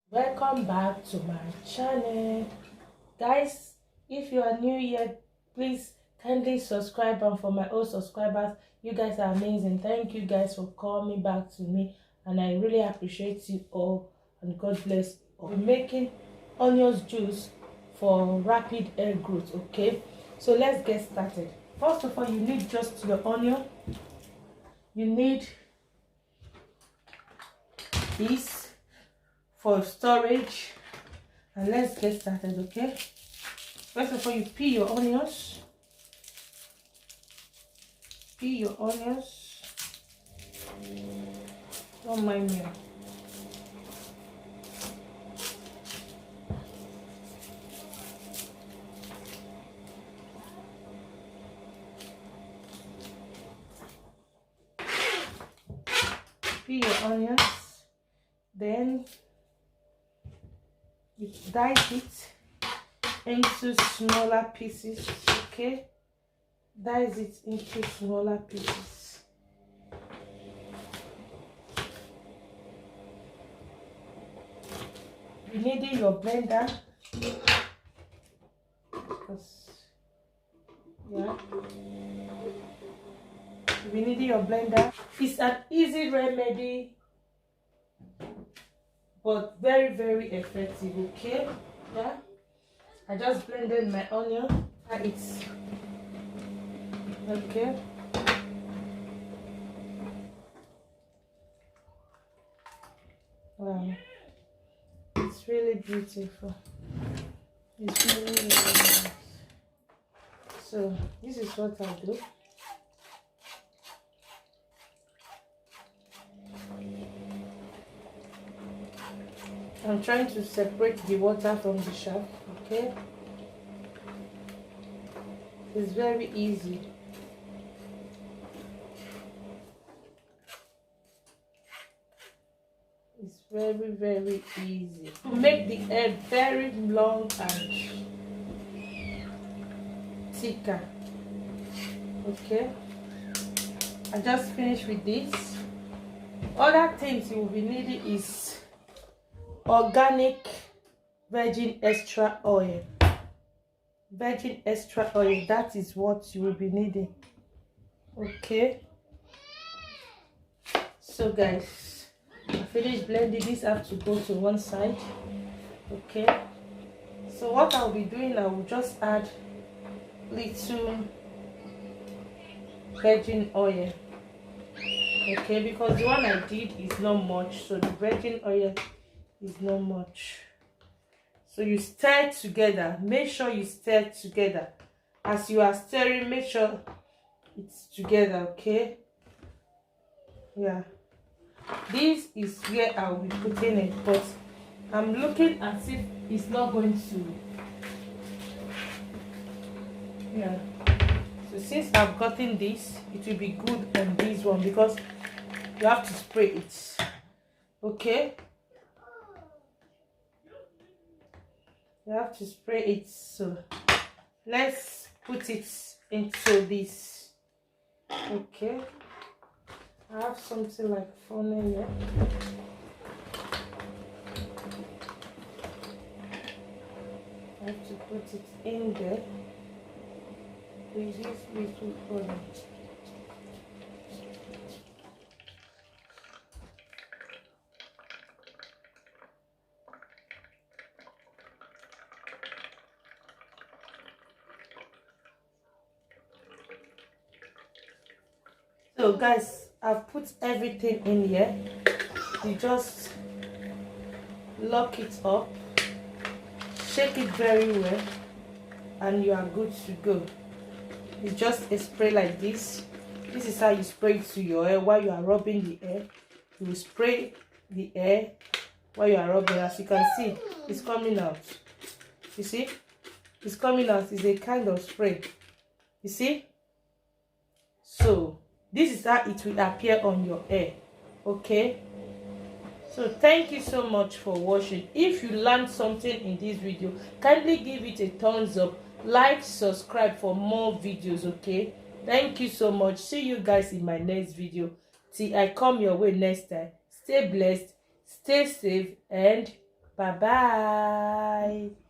Welcome back to my channel, guys. If you are new here, please kindly subscribe. And for my old subscribers, you guys are amazing. Thank you guys for coming back to me, and I really appreciate you all, and God bless you all. We're making onions juice for rapid hair growth. Okay, so let's get started. First of all, you need just your onion. You need this for storage, and let's get started. Okay, first of all, you peel your onions. Don't mind me. Peel your onions, then you dice it into smaller pieces. Okay, dice it into smaller pieces. You need your blender, we need your blender. It's an easy remedy, but very effective. Okay, yeah, I just blended my onion. It's okay. Wow, it's really beautiful. It's really nice. So this is what I do. I'm trying to separate the water from the shaft. Okay, it's very easy. It's very easy to make the hair very long and thicker. Okay, I just finished with this. Other things you will be needing is organic virgin extra oil. Virgin extra oil, that is what you will be needing. Okay, so guys, I finished blending. This have to go to one side. Okay, so what I'll be doing, I will just add little virgin oil. Okay, because the one I did is not much, so the virgin oil is not much. So you stir together. Make sure you stir together. As you are stirring, make sure it's together. Okay, yeah, this is where I will be putting it, but I'm looking as if it's not going to. Yeah, so since I've gotten this, it will be good on this one because you have to spray it. Okay, you have to spray it. So let's put it into this. Okay, I have something like funnel here. I have to put it in there with this little funnel. So guys, I've put everything in here. You just lock it up, shake it very well, and you are good to go. It's just a spray like this. This is how you spray it to your hair while you are rubbing the hair. You will spray the hair while you are rubbing. As you can see, it's coming out. You see, it's coming out. It's a kind of spray. You see, so this is how it will appear on your hair. Okay, so thank you so much for watching. If you learned something in this video, kindly give it a thumbs up, like, subscribe for more videos. Okay, thank you so much. See you guys in my next video. Till I come your way next time, stay blessed, stay safe, and Bye bye.